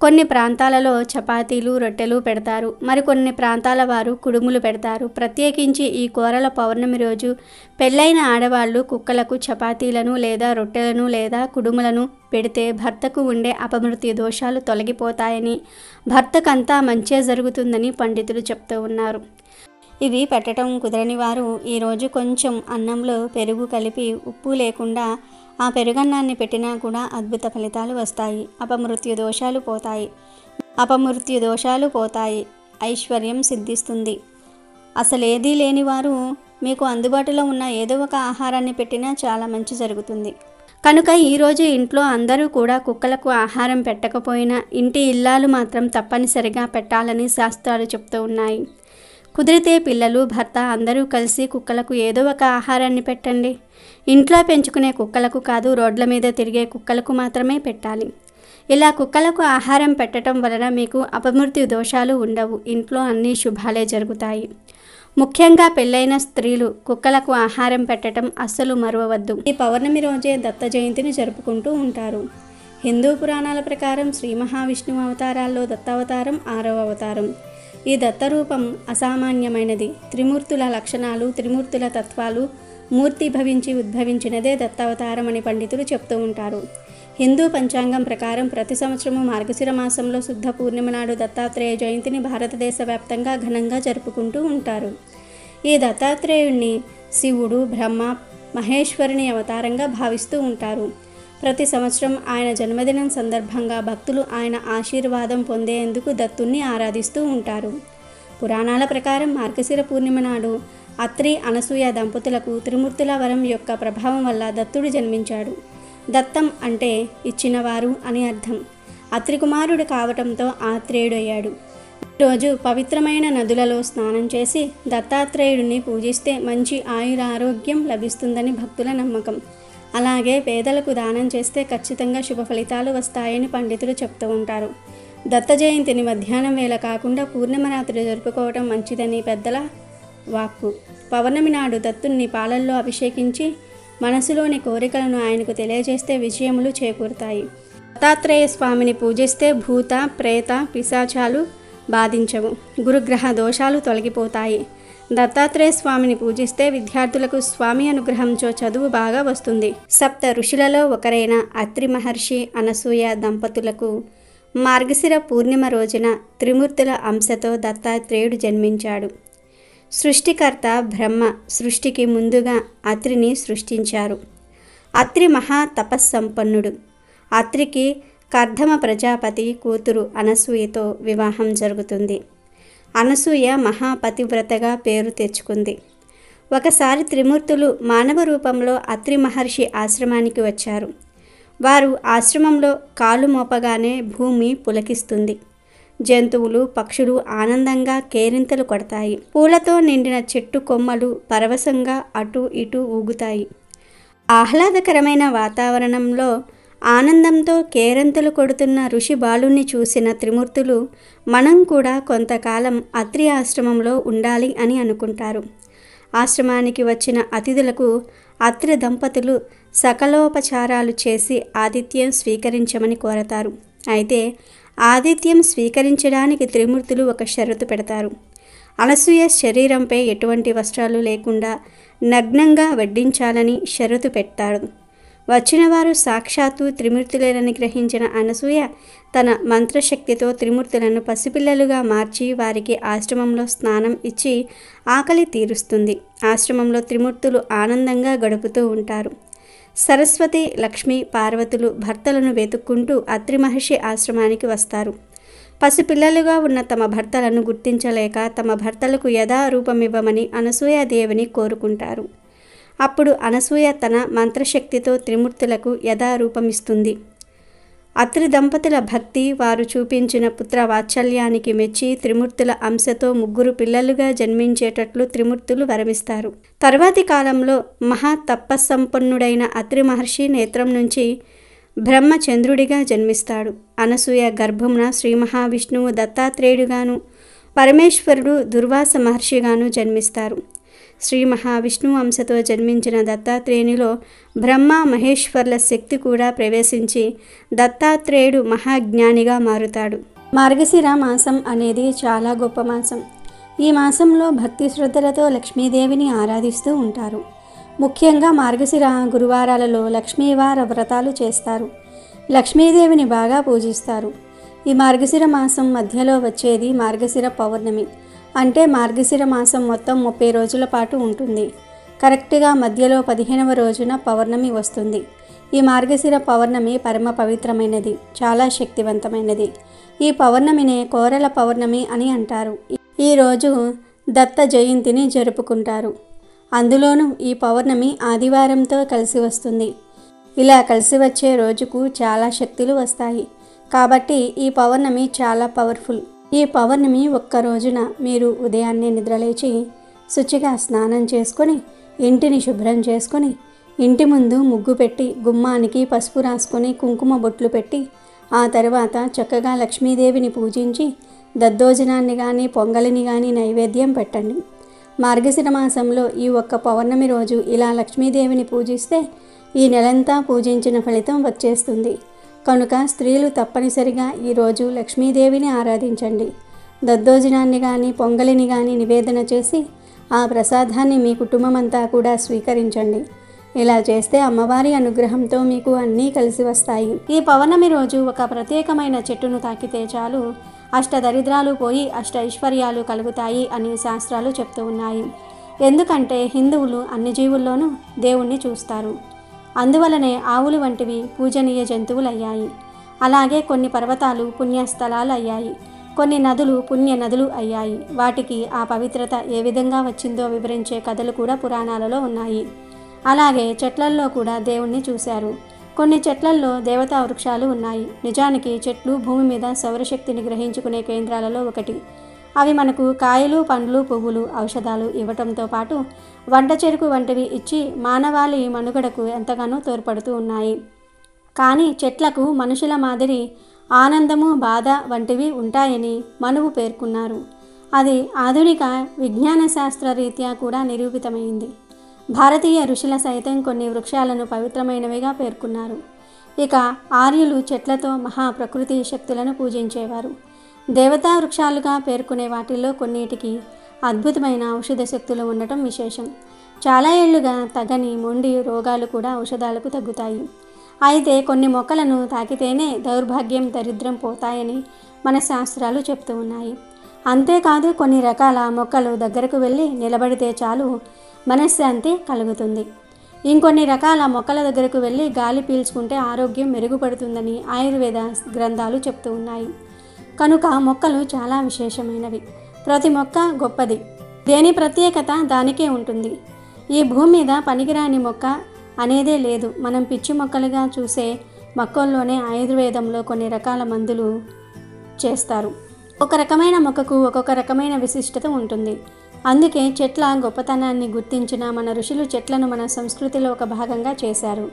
కొన్ని ప్రాంతాలలో చపాతీలు, రొట్టెలు పెడతారు. మరికొన్ని ప్రాంతాల వారు కుడుములు పెడతారు. ప్రత్యేకించి ఈ కోరల పౌర్ణమి రోజు పెళ్ళైన ఆడవాళ్ళు కుక్కలకు చపాతీలను లేదా రొట్టెలను లేదా కుడుములను పెడితే భర్తకు ఉండే అపమృత్యు దోషాలు తొలగిపోతాయని, భర్తకంతా మంచే జరుగుతుందని పండితులు చెప్తూ ఉన్నారు. ఇవి పెట్టడం కుదరని వారు ఈరోజు కొంచెం అన్నంలో పెరుగు కలిపి ఉప్పు లేకుండా ఆ పెరుగన్నాన్ని పెట్టినా కూడా అద్భుత ఫలితాలు వస్తాయి. అపమృత్యు దోషాలు పోతాయి. ఐశ్వర్యం సిద్ధిస్తుంది. అసలేదీ లేని వారు మీకు అందుబాటులో ఉన్న ఏదో ఒక ఆహారాన్ని పెట్టినా చాలా మంచి జరుగుతుంది. కనుక ఈరోజు ఇంట్లో అందరూ కూడా కుక్కలకు ఆహారం పెట్టకపోయినా ఇంటి ఇల్లాలు మాత్రం తప్పనిసరిగా పెట్టాలని శాస్త్రాలు చెప్తూ ఉన్నాయి. కుదిరితే పిల్లలు, భర్త అందరూ కలిసి కుక్కలకు ఏదో ఒక ఆహారాన్ని పెట్టండి. ఇంట్లో పెంచుకునే కుక్కలకు కాదు, రోడ్ల మీద తిరిగే కుక్కలకు మాత్రమే పెట్టాలి. ఇలా కుక్కలకు ఆహారం పెట్టడం వలన మీకు అపమృత్యు దోషాలు ఉండవు. ఇంట్లో అన్ని శుభాలే జరుగుతాయి. ముఖ్యంగా పెళ్ళైన స్త్రీలు కుక్కలకు ఆహారం పెట్టడం అస్సలు మరువవద్దు. ఈ పౌర్ణమి రోజే దత్త జయంతిని జరుపుకుంటూ ఉంటారు. హిందూ పురాణాల ప్రకారం శ్రీ మహావిష్ణువు అవతారాల్లో దత్తావతారం 6వ అవతారం. ఈ దత్తరూపం అసామాన్యమైనది. త్రిమూర్తుల లక్షణాలు, త్రిమూర్తుల తత్వాలు మూర్తి భవించి ఉద్భవించినదే దత్తావతారం అని పండితులు చెప్తూ ఉంటారు. హిందూ పంచాంగం ప్రకారం ప్రతి సంవత్సరము మార్గశిర మాసంలో శుద్ధ పూర్ణిమ నాడు దత్తాత్రేయ జయంతిని భారతదేశ వ్యాప్తంగా ఘనంగా జరుపుకుంటూ ఉంటారు. ఈ దత్తాత్రేయుణ్ణి శివుడు, బ్రహ్మ, మహేశ్వరుని అవతారంగా భావిస్తూ ఉంటారు. ప్రతి సంవత్సరం ఆయన జన్మదినం సందర్భంగా భక్తులు ఆయన ఆశీర్వాదం పొందేందుకు దత్తుణ్ణి ఆరాధిస్తూ ఉంటారు. పురాణాల ప్రకారం మార్గశిర పూర్ణిమ నాడు అత్రి, అనసూయ దంపతులకు త్రిమూర్తుల వరం యొక్క ప్రభావం వల్ల దత్తుడు జన్మించాడు. దత్తం అంటే ఇచ్చినవారు అని అర్థం. అత్రి కుమారుడు కావటంతో ఆత్రేయుడు అయ్యాడు. ఈరోజు పవిత్రమైన నదులలో స్నానం చేసి దత్తాత్రేయుడిని పూజిస్తే మంచి ఆయురారోగ్యం లభిస్తుందని భక్తుల నమ్మకం. అలాగే పేదలకు దానం చేస్తే ఖచ్చితంగా శుభ ఫలితాలు వస్తాయని పండితులు చెప్తూ ఉంటారు. దత్త జయంతిని మధ్యాహ్నం వేళ కాకుండా పూర్ణిమ రాత్రి జరుపుకోవటం మంచిదని పెద్దల వాక్కు. పౌర్ణమి నాడు దత్తుణ్ణి పాలల్లో అభిషేకించి మనసులోని కోరికలను ఆయనకు తెలియజేస్తే విజయములు చేకూరుతాయి. దత్తాత్రేయ స్వామిని పూజిస్తే భూత, ప్రేత, పిశాచాలు బాధించవు. గురుగ్రహ దోషాలు తొలగిపోతాయి. దత్తాత్రేయ స్వామిని పూజిస్తే విద్యార్థులకు స్వామి అనుగ్రహంతో చదువు బాగా వస్తుంది. సప్త ఋషులలో ఒకరైన అత్రి మహర్షి, అనసూయ దంపతులకు మార్గశిర పూర్ణిమ రోజున త్రిమూర్తుల అంశతో దత్తాత్రేయుడు జన్మించాడు. సృష్టికర్త బ్రహ్మ సృష్టికి ముందుగా అత్రిని సృష్టించారు. అత్రి మహా తపస్సంపన్నుడు. అత్రికి కర్ధమ ప్రజాపతి కూతురు అనసూయతో వివాహం జరుగుతుంది. అనసూయ మహాపతివ్రతగా పేరు తెచ్చుకుంది. ఒకసారి త్రిమూర్తులు మానవ రూపంలో అత్రి మహర్షి ఆశ్రమానికి వచ్చారు. వారు ఆశ్రమంలో కాలు మోపగానే భూమి పులకిస్తుంది. జంతువులు, పక్షులు ఆనందంగా కేరింతలు కొడతాయి. పూలతో నిండిన చెట్టు కొమ్మలు పరవశంగా అటు ఇటు ఊగుతాయి. ఆహ్లాదకరమైన వాతావరణంలో ఆనందంతో కేరింతలు కొడుతున్న ఋషి బాలుణ్ణి చూసిన త్రిమూర్తులు మనం కూడా కొంతకాలం అత్రి ఆశ్రమంలో ఉండాలి అని అనుకుంటారు. ఆశ్రమానికి వచ్చిన అతిథులకు అత్రి దంపతులు సకలోపచారాలు చేసి ఆతిథ్యం స్వీకరించమని కోరతారు. అయితే ఆతిథ్యం స్వీకరించడానికి త్రిమూర్తులు ఒక షరతు పెడతారు. అనసూయ శరీరంపై ఎటువంటి వస్త్రాలు లేకుండా నగ్నంగా వడ్డించాలని షరతు పెట్టారు. వచ్చిన వారు సాక్షాత్తు త్రిమూర్తులేనని గ్రహించిన అనసూయ తన మంత్రశక్తితో త్రిమూర్తులను పసిపిల్లలుగా మార్చి వారికి ఆశ్రమంలో స్నానం ఇచ్చి ఆకలి తీరుస్తుంది. ఆశ్రమంలో త్రిమూర్తులు ఆనందంగా గడుపుతూ ఉంటారు. సరస్వతి, లక్ష్మి, పార్వతులు భర్తలను వెతుక్కుంటూ అత్రి మహర్షి ఆశ్రమానికి వస్తారు. పసిపిల్లలుగా ఉన్న తమ భర్తలను గుర్తించలేక తమ భర్తలకు యథారూపమివ్వమని అనసూయాదేవిని కోరుకుంటారు. అప్పుడు అనసూయ తన మంత్రశక్తితో త్రిమూర్తులకు యథారూపమిస్తుంది. అత్రి దంపతుల భక్తి, వారు చూపించిన పుత్ర వాత్సల్యానికి మెచ్చి త్రిమూర్తుల అంశతో 3 పిల్లలుగా జన్మించేటట్లు త్రిమూర్తులు వరమిస్తారు. తర్వాతి కాలంలో మహా తపస్సంపన్నుడైన అత్రి మహర్షి నేత్రం నుంచి బ్రహ్మచంద్రుడిగా జన్మిస్తాడు. అనసూయ గర్భమున శ్రీ మహావిష్ణువు దత్తాత్రేయుడుగాను, పరమేశ్వరుడు దుర్వాస మహర్షిగాను జన్మిస్తారు. శ్రీ మహావిష్ణువు అంశతో జన్మించిన దత్తాత్రేయునిలో బ్రహ్మ మహేశ్వర్ల శక్తి కూడా ప్రవేశించి దత్తాత్రేయుడు మహాజ్ఞానిగా మారుతాడు. మార్గశిర మాసం అనేది చాలా గొప్ప మాసం. ఈ మాసంలో భక్తి శ్రద్ధలతో లక్ష్మీదేవిని ఆరాధిస్తూ ఉంటారు. ముఖ్యంగా మార్గశిర గురువారాలలో లక్ష్మీవార వ్రతాలు చేస్తారు. లక్ష్మీదేవిని బాగా పూజిస్తారు. ఈ మార్గశిర మాసం మధ్యలో వచ్చేది మార్గశిర పౌర్ణమి. అంటే మార్గశిర మాసం మొత్తం 30 రోజుల పాటు ఉంటుంది. కరెక్ట్గా మధ్యలో 15వ రోజున పౌర్ణమి వస్తుంది. ఈ మార్గశిర పౌర్ణమి పరమ పవిత్రమైనది, చాలా శక్తివంతమైనది. ఈ పౌర్ణమినే కోరల పౌర్ణమి అని అంటారు. ఈరోజు దత్త జయంతిని జరుపుకుంటారు. అందులోనూ ఈ పౌర్ణమి ఆదివారంతో కలిసి వస్తుంది. ఇలా కలిసి వచ్చే రోజుకు చాలా శక్తులు వస్తాయి. కాబట్టి ఈ పౌర్ణమి చాలా పవర్ఫుల్. ఈ పౌర్ణమి ఒక్క రోజున మీరు ఉదయాన్నే నిద్రలేచి శుచిగా స్నానం చేసుకొని ఇంటిని శుభ్రం చేసుకొని ఇంటి ముందు ముగ్గు పెట్టి గుమ్మానికి పసుపు రాసుకొని కుంకుమ బొట్లు పెట్టి ఆ తర్వాత చక్కగా లక్ష్మీదేవిని పూజించి దద్దోజనాన్ని కానీ పొంగలిని కానీ నైవేద్యం పెట్టండి. మార్గశిర మాసంలో ఈ ఒక్క పౌర్ణమి రోజు ఇలా లక్ష్మీదేవిని పూజిస్తే ఈ నెలంతా పూజించిన ఫలితం వచ్చేస్తుంది. కనుక స్త్రీలు తప్పనిసరిగా ఈరోజు లక్ష్మీదేవిని ఆరాధించండి. దద్దోజనాన్ని కానీ పొంగలిని కానీ నివేదన చేసి ఆ ప్రసాదాన్ని మీ కుటుంబమంతా కూడా స్వీకరించండి. ఇలా చేస్తే అమ్మవారి అనుగ్రహంతో మీకు అన్నీ కలిసి వస్తాయి. ఈ పౌర్ణమి రోజు ఒక ప్రత్యేకమైన చెట్టును తాకితే చాలు అష్టదరిద్రాలు పోయి అష్టైశ్వర్యాలు కలుగుతాయి అని శాస్త్రాలు చెప్తూ ఉన్నాయి. ఎందుకంటే హిందువులు అన్ని జీవుల్లోనూ దేవుణ్ణి చూస్తారు. అందువలనే ఆవులు వంటివి పూజనీయ జంతువులు అయ్యాయి. అలాగే కొన్ని పర్వతాలు పుణ్యస్థలాలు అయ్యాయి. కొన్ని నదులు పుణ్య నదులు అయ్యాయి. వాటికి ఆ పవిత్రత ఏ విధంగా వచ్చిందో వివరించే కథలు కూడా పురాణాలలో ఉన్నాయి. అలాగే చెట్లల్లో కూడా దేవుణ్ణి చూశారు. కొన్ని చెట్లల్లో దేవతా వృక్షాలు ఉన్నాయి. నిజానికి చెట్లు భూమి మీద సౌరశక్తిని గ్రహించుకునే కేంద్రాలలో ఒకటి. అవి మనకు కాయలు, పండ్లు, పువ్వులు, ఔషధాలు ఇవ్వటంతో పాటు వంట చెరుకు వంటివి ఇచ్చి మానవాళి మనుగడకు ఎంతగానో తోడ్పడుతూ ఉన్నాయి. కానీ చెట్లకు మనుషుల మాదిరి ఆనందము, బాధ వంటివి ఉంటాయని మనువు పేర్కొన్నారు. అది ఆధునిక విజ్ఞాన శాస్త్ర రీత్యా కూడా నిరూపితమైంది. భారతీయ ఋషుల సైతం కొన్ని వృక్షాలను పవిత్రమైనవిగా పేర్కొన్నారు. ఇక ఆర్యులు చెట్లతో మహాప్రకృతి శక్తులను పూజించేవారు. దేవతా వృక్షాలుగా పేర్కొనే వాటిల్లో కొన్నిటికి అద్భుతమైన ఔషధ శక్తులు ఉండటం విశేషం. చాలా ఏళ్లుగా తగని మొండి రోగాలు కూడా ఔషధాలకు తగ్గుతాయి. అయితే కొన్ని మొక్కలను తాకితేనే దౌర్భాగ్యం, దరిద్రం పోతాయని మన శాస్త్రాలు చెప్తూ ఉన్నాయి. అంతేకాదు కొన్ని రకాల మొక్కలు దగ్గరకు వెళ్ళి నిలబడితే చాలు మనశ్శాంతి కలుగుతుంది. ఇంకొన్ని రకాల మొక్కల దగ్గరకు వెళ్ళి గాలి పీల్చుకుంటే ఆరోగ్యం మెరుగుపడుతుందని ఆయుర్వేద గ్రంథాలు చెప్తూ ఉన్నాయి. కనుక మొక్కలు చాలా విశేషమైనవి. ప్రతి మొక్క గొప్పది. దేని ప్రత్యేకత దానికే ఉంటుంది. ఈ భూమి మీద పనికిరాని మొక్క అనేదే లేదు. మనం పిచ్చి మొక్కలుగా చూసే మొక్కల్లోనే ఆయుర్వేదంలో కొన్ని రకాల మందులు చేస్తారు. ఒక రకమైన మొక్కకు ఒక్కొక్క రకమైన విశిష్టత ఉంటుంది. అందుకే చెట్ల గొప్పతనాన్ని గుర్తించిన మన ఋషులు చెట్లను మన సంస్కృతిలో ఒక భాగంగా చేశారు.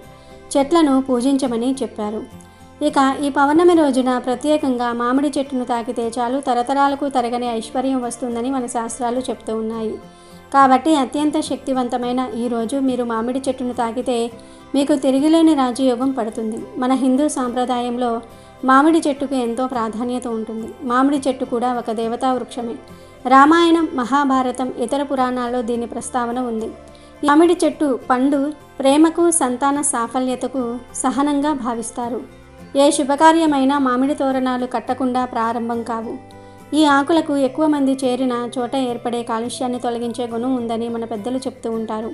చెట్లను పూజించమని చెప్పారు. ఇక ఈ పౌర్ణమి రోజున ప్రత్యేకంగా మామిడి చెట్టును తాకితే చాలు తరతరాలకు తరగని ఐశ్వర్యం వస్తుందని మన శాస్త్రాలు చెప్తూ ఉన్నాయి. కాబట్టి అత్యంత శక్తివంతమైన ఈరోజు మీరు మామిడి చెట్టును తాకితే మీకు తిరిగిలేని రాజయోగం పడుతుంది. మన హిందూ సాంప్రదాయంలో మామిడి చెట్టుకు ఎంతో ప్రాధాన్యత ఉంటుంది. మామిడి చెట్టు కూడా ఒక దేవతా వృక్షమే. రామాయణం, మహాభారతం, ఇతర పురాణాల్లో దీని ప్రస్తావన ఉంది. మామిడి చెట్టు పండు ప్రేమకు, సంతాన సాఫల్యతకు సహనంగా భావిస్తారు. ఏ శుభకార్యమైనా మామిడి తోరణాలు కట్టకుండా ప్రారంభం కావు. ఈ ఆకులకు ఎక్కువ మంది చేరిన చోట ఏర్పడే కాలుష్యాన్ని తొలగించే గుణం ఉందని మన పెద్దలు చెప్తూ ఉంటారు.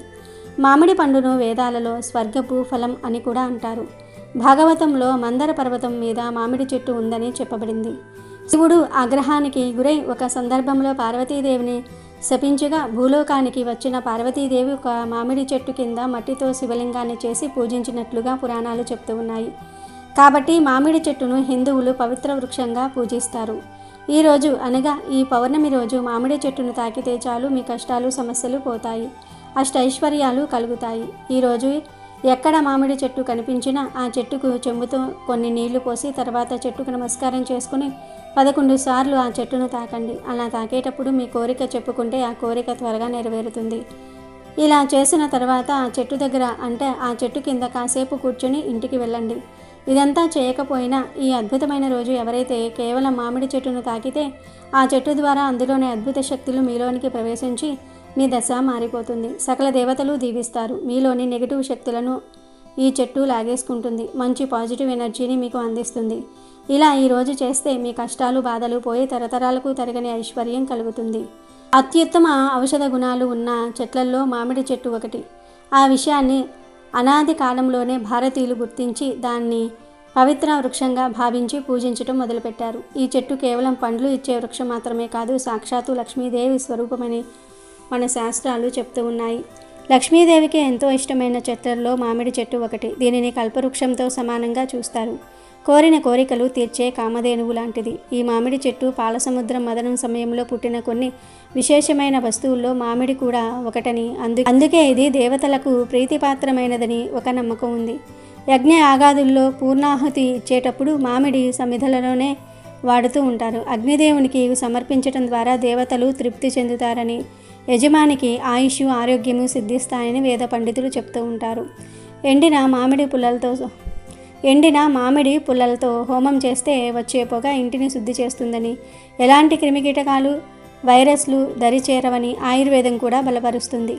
మామిడి పండును వేదాలలో స్వర్గపు ఫలం అని కూడా అంటారు. భాగవతంలో మందర పర్వతం మీద మామిడి చెట్టు ఉందని చెప్పబడింది. శివుడు ఆగ్రహానికి గురై ఒక సందర్భంలో పార్వతీదేవిని శపించగా భూలోకానికి వచ్చిన పార్వతీదేవి ఒక మామిడి చెట్టు కింద మట్టితో శివలింగాన్ని చేసి పూజించినట్లుగా పురాణాలు చెప్తూ ఉన్నాయి. కాబట్టి మామిడి చెట్టును హిందువులు పవిత్ర వృక్షంగా పూజిస్తారు. ఈరోజు అనగా ఈ పౌర్ణమి రోజు మామిడి చెట్టును తాకితే చాలు మీ కష్టాలు, సమస్యలు పోతాయి, అష్టైశ్వర్యాలు కలుగుతాయి. ఈరోజు ఎక్కడ మామిడి చెట్టు కనిపించినా ఆ చెట్టుకు చెంబుతో కొన్ని నీళ్లు పోసి తర్వాత చెట్టుకు నమస్కారం చేసుకుని 11 సార్లు ఆ చెట్టును తాకండి. అలా తాకేటప్పుడు మీ కోరిక చెప్పుకుంటే ఆ కోరిక త్వరగా నెరవేరుతుంది. ఇలా చేసిన తర్వాత ఆ చెట్టు దగ్గర అంటే ఆ చెట్టు కింద కాసేపు కూర్చొని ఇంటికి వెళ్ళండి. ఇదంతా చేయకపోయినా ఈ అద్భుతమైన రోజు ఎవరైతే కేవలం మామిడి చెట్టును తాకితే ఆ చెట్టు ద్వారా అందులోని అద్భుత శక్తులు మీలోనికి ప్రవేశించి మీ దశ మారిపోతుంది. సకల దేవతలు దీవిస్తారు. మీలోని నెగిటివ్ శక్తులను ఈ చెట్టు లాగేసుకుంటుంది. మంచి పాజిటివ్ ఎనర్జీని మీకు అందిస్తుంది. ఇలా ఈరోజు చేస్తే మీ కష్టాలు బాధలు పోయి తరతరాలకు తరగని ఐశ్వర్యం కలుగుతుంది. అత్యుత్తమ ఔషధ గుణాలు ఉన్న చెట్లల్లో మామిడి చెట్టు ఒకటి. ఆ విషయాన్ని అనాది కాలంలోనే భారతీయులు గుర్తించి దాన్ని పవిత్ర వృక్షంగా భావించి పూజించటం మొదలుపెట్టారు. ఈ చెట్టు కేవలం పండ్లు ఇచ్చే వృక్షం మాత్రమే కాదు, సాక్షాత్తు లక్ష్మీదేవి స్వరూపమని మన శాస్త్రాలు చెప్తూ ఉన్నాయి. లక్ష్మీదేవికి ఎంతో ఇష్టమైన చెట్లలో మామిడి చెట్టు ఒకటి. దీనిని కల్పవృక్షంతో సమానంగా చూస్తారు. కోరిన కోరికలు తీర్చే కామధేనువు లాంటిది. ఈ మామిడి చెట్టు పాలసముద్రం మదనం సమయంలో పుట్టిన కొన్ని విశేషమైన వస్తువుల్లో మామిడి కూడా ఒకటని, అందుకే ఇది దేవతలకు ప్రీతిపాత్రమైనదని ఒక నమ్మకం ఉంది. యజ్ఞ యాగాదుల్లో పూర్ణాహుతి ఇచ్చేటప్పుడు మామిడి సమిధలలోనే వాడుతూ ఉంటారు. అగ్నిదేవునికి సమర్పించడం ద్వారా దేవతలు తృప్తి చెందుతారని, యజమానికి ఆయుష్ ఆరోగ్యము సిద్ధిస్తాయని వేద పండితులు చెప్తూ ఉంటారు. ఎండిన మామిడి పుల్లలతో హోమం చేస్తే వచ్చే పొగ ఇంటిని శుద్ధి చేస్తుందని, ఎలాంటి క్రిమికీటకాలు వైరస్లు దరిచేరవని ఆయుర్వేదం కూడా బలపరుస్తుంది.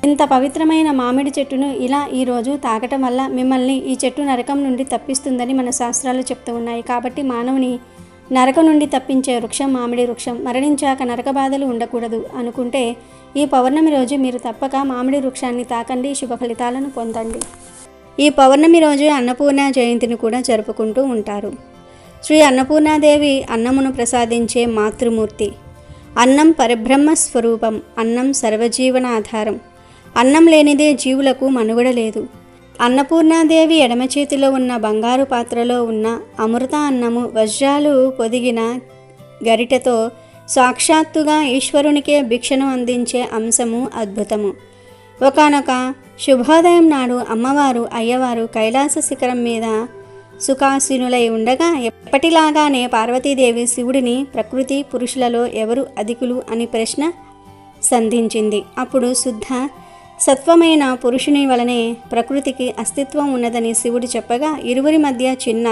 ఇంత పవిత్రమైన మామిడి చెట్టును ఇలా ఈరోజు తాకటం వల్ల మిమ్మల్ని ఈ చెట్టు నరకం నుండి తప్పిస్తుందని మన శాస్త్రాలు చెప్తూ ఉన్నాయి. కాబట్టి మానవుని నరకం నుండి తప్పించే వృక్షం మామిడి వృక్షం. మరణించాక నరక బాధలు ఉండకూడదు అనుకుంటే ఈ పౌర్ణమి రోజు మీరు తప్పక మామిడి వృక్షాన్ని తాకండి, శుభ ఫలితాలను పొందండి. ఈ పౌర్ణమి రోజు అన్నపూర్ణ జయంతిని కూడా జరుపుకుంటూ ఉంటారు. శ్రీ అన్నపూర్ణాదేవి అన్నమును ప్రసాదించే మాతృమూర్తి. అన్నం పరబ్రహ్మ స్వరూపం. అన్నం సర్వజీవన ఆధారం. అన్నం లేనిదే జీవులకు మనుగడ లేదు. అన్నపూర్ణాదేవి ఎడమ చేతిలో ఉన్న బంగారు పాత్రలో ఉన్న అమృత అన్నము వజ్రాలు పొదిగిన గరిటెతో సాక్షాత్తుగా ఈశ్వరునికే భిక్షను అందించే అంశము అద్భుతము. ఒకానొక శుభోదయం నాడు అమ్మవారు అయ్యవారు కైలాస శిఖరం మీద సుఖాసీనులై ఉండగా ఎప్పటిలాగానే పార్వతీదేవి శివుడిని ప్రకృతి పురుషులలో ఎవరు అధికులు అని ప్రశ్న సంధించింది. అప్పుడు శుద్ధ సత్వమైన పురుషుని వలనే ప్రకృతికి అస్తిత్వం ఉన్నదని శివుడు చెప్పగా ఇరువురి మధ్య చిన్న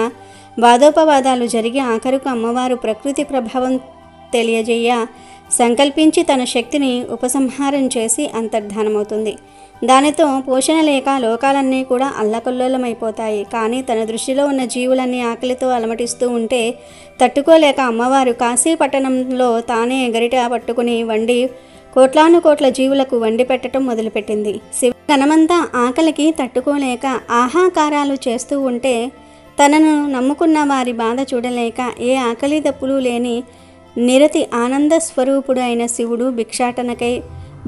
వాదోపవాదాలు జరిగి ఆఖరుకు అమ్మవారు ప్రకృతి ప్రభావం తెలియజేయ సంకల్పించి తన శక్తిని ఉపసంహారం చేసి అంతర్ధానమవుతుంది. దానితో పోషణ లేక లోకాలన్నీ కూడా అల్లకల్లోలమైపోతాయి. కానీ తన దృష్టిలో ఉన్న జీవులన్నీ ఆకలితో అలమటిస్తూ ఉంటే తట్టుకోలేక అమ్మవారు కాశీ పట్టణంలో తానే గరిట పట్టుకుని వండి కోట్లాను కోట్ల జీవులకు వండి పెట్టడం మొదలుపెట్టింది. శివగణమంతా ఆకలికి తట్టుకోలేక ఆహాకారాలు చేస్తూ ఉంటే తనను నమ్ముకున్న వారి బాధ చూడలేక ఏ ఆకలి దప్పులు లేని నిరతి ఆనంద స్వరూపుడు అయిన శివుడు భిక్షాటనకై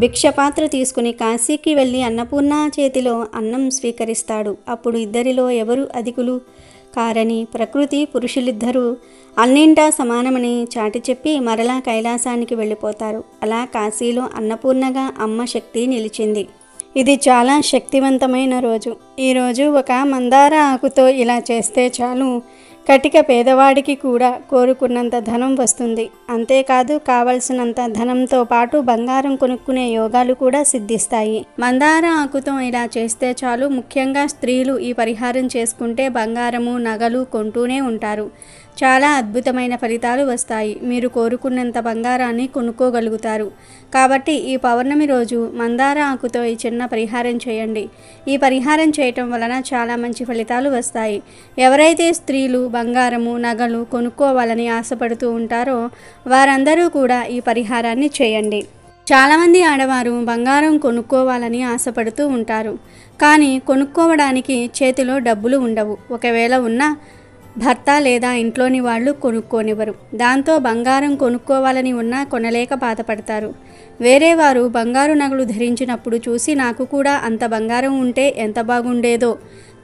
భిక్షపాత్ర తీసుకుని కాశీకి వెళ్ళి అన్నపూర్ణ చేతిలో అన్నం స్వీకరిస్తాడు. అప్పుడు ఇద్దరిలో ఎవరు అధికులు కారని ప్రకృతి పురుషులిద్దరూ అన్నింటా సమానమని చాటి చెప్పి మరలా కైలాసానికి వెళ్ళిపోతారు. అలా కాశీలో అన్నపూర్ణగా అమ్మ శక్తి నిలిచింది. ఇది చాలా శక్తివంతమైన రోజు. ఈరోజు ఒక మందార ఆకుతో ఇలా చేస్తే చాలు, కటిక పేదవాడికి కూడా కోరుకున్నంత ధనం వస్తుంది. అంతేకాదు కావలసినంత ధనంతో పాటు బంగారం కొనుక్కునే యోగాలు కూడా సిద్ధిస్తాయి. మందార ఆకుతో ఇలా చేస్తే చాలు. ముఖ్యంగా స్త్రీలు ఈ పరిహారం చేసుకుంటే బంగారము నగలు కొంటూనే ఉంటారు. చాలా అద్భుతమైన ఫలితాలు వస్తాయి. మీరు కోరుకున్నంత బంగారాన్ని కొనుక్కోగలుగుతారు. కాబట్టి ఈ పౌర్ణమి రోజు మందార ఆకుతో ఈ చిన్న పరిహారం చేయండి. ఈ పరిహారం చేయటం వలన చాలా మంచి ఫలితాలు వస్తాయి. ఎవరైతే స్త్రీలు బంగారము నగలు కొనుక్కోవాలని ఆశపడుతూ ఉంటారో వారందరూ కూడా ఈ పరిహారాన్ని చేయండి. చాలామంది ఆడవారు బంగారం కొనుక్కోవాలని ఆశపడుతూ ఉంటారు. కానీ కొనుక్కోవడానికి చేతిలో డబ్బులు ఉండవు. ఒకవేళ ఉన్నా భర్త లేదా ఇంట్లోని వాళ్ళు కొనుక్కోనివ్వరు. దాంతో బంగారం కొనుక్కోవాలని ఉన్నా కొనలేక బాధపడతారు. వేరే వారు బంగారు నగలు ధరించినప్పుడు చూసి నాకు కూడా అంత బంగారం ఉంటే ఎంత బాగుండేదో,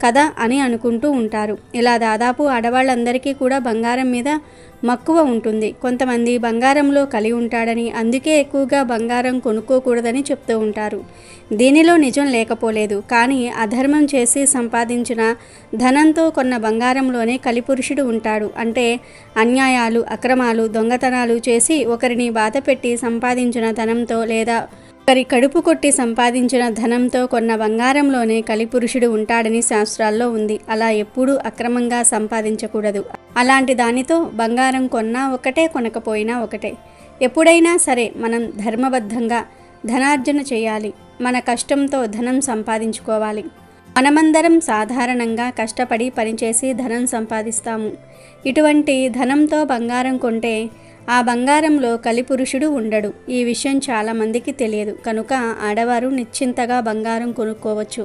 కదా అని అనుకుంటూ ఉంటారు. ఇలా దాదాపు ఆడవాళ్ళందరికీ కూడా బంగారం మీద మక్కువ ఉంటుంది. కొంతమంది బంగారంలో కలిగి ఉంటాడని, అందుకే ఎక్కువగా బంగారం కొనుక్కోకూడదని చెప్తూ ఉంటారు. దీనిలో నిజం లేకపోలేదు. కానీ అధర్మం చేసి సంపాదించిన ధనంతో కొన్న బంగారంలోనే కలిపురుషుడు ఉంటాడు. అంటే అన్యాయాలు, అక్రమాలు, దొంగతనాలు చేసి ఒకరిని బాధపెట్టి సంపాదించిన ధనంతో లేదా ఒకరి కడుపు కొట్టి సంపాదించిన ధనంతో కొన్న బంగారంలోనే కలిపురుషుడు ఉంటాడని శాస్త్రాల్లో ఉంది. అలా ఎప్పుడూ అక్రమంగా సంపాదించకూడదు. అలాంటి దానితో బంగారం కొన్నా ఒకటే, కొనకపోయినా ఒకటే. ఎప్పుడైనా సరే మనం ధర్మబద్ధంగా ధనార్జన చేయాలి. మన కష్టంతో ధనం సంపాదించుకోవాలి. మనమందరం సాధారణంగా కష్టపడి పనిచేసి ధనం సంపాదిస్తాము. ఇటువంటి ధనంతో బంగారం కొంటే ఆ బంగారంలో కలిపురుషుడు ఉండడు. ఈ విషయం చాలామందికి తెలియదు. కనుక ఆడవారు నిశ్చింతగా బంగారం కొనుక్కోవచ్చు.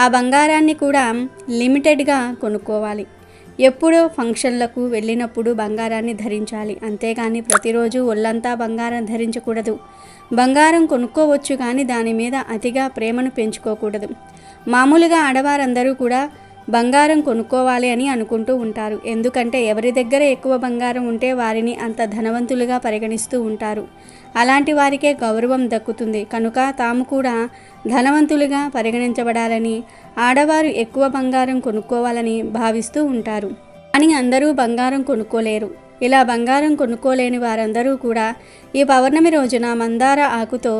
ఆ బంగారాన్ని కూడా లిమిటెడ్గా కొనుక్కోవాలి. ఎప్పుడో ఫంక్షన్లకు వెళ్ళినప్పుడు బంగారాన్ని ధరించాలి. అంతేగాని ప్రతిరోజు ఒళ్ళంతా బంగారం ధరించకూడదు. బంగారం కొనుక్కోవచ్చు కానీ దాని మీద అతిగా ప్రేమను పెంచుకోకూడదు. మామూలుగా ఆడవారందరూ కూడా బంగారం కొనుక్కోవాలి అని అనుకుంటూ ఉంటారు. ఎందుకంటే ఎవరి దగ్గర ఎక్కువ బంగారం ఉంటే వారిని అంత ధనవంతులుగా పరిగణిస్తూ ఉంటారు. అలాంటి వారికే గౌరవం దక్కుతుంది. కనుక తాము కూడా ధనవంతులుగా పరిగణించబడాలని ఆడవారు ఎక్కువ బంగారం కొనుక్కోవాలని భావిస్తూ ఉంటారు. కానీ అందరూ బంగారం కొనుక్కోలేరు. ఇలా బంగారం కొనుక్కోలేని వారందరూ కూడా ఈ పౌర్ణమి రోజున మందార ఆకుతో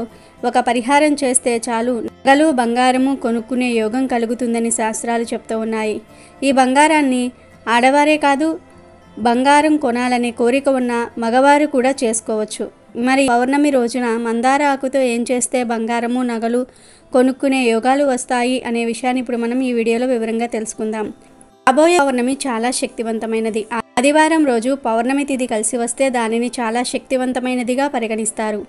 ఒక పరిహారం చేస్తే చాలు నగలు, బంగారము కొనుక్కునే యోగం కలుగుతుందని శాస్త్రాలు చెప్తూ ఉన్నాయి. ఈ బంగారాన్ని ఆడవారే కాదు, బంగారం కొనాలనే కోరిక ఉన్న మగవారు కూడా చేసుకోవచ్చు. మరి పౌర్ణమి రోజున మందార ఆకుతో ఏం చేస్తే బంగారము, నగలు కొనుక్కునే యోగాలు వస్తాయి అనే విషయాన్ని ఇప్పుడు మనం ఈ వీడియోలో వివరంగా తెలుసుకుందాం. రాబోయే పౌర్ణమి చాలా శక్తివంతమైనది. ఆదివారం రోజు పౌర్ణమి తిథి కలిసి వస్తే దానిని చాలా శక్తివంతమైనదిగా పరిగణిస్తారు.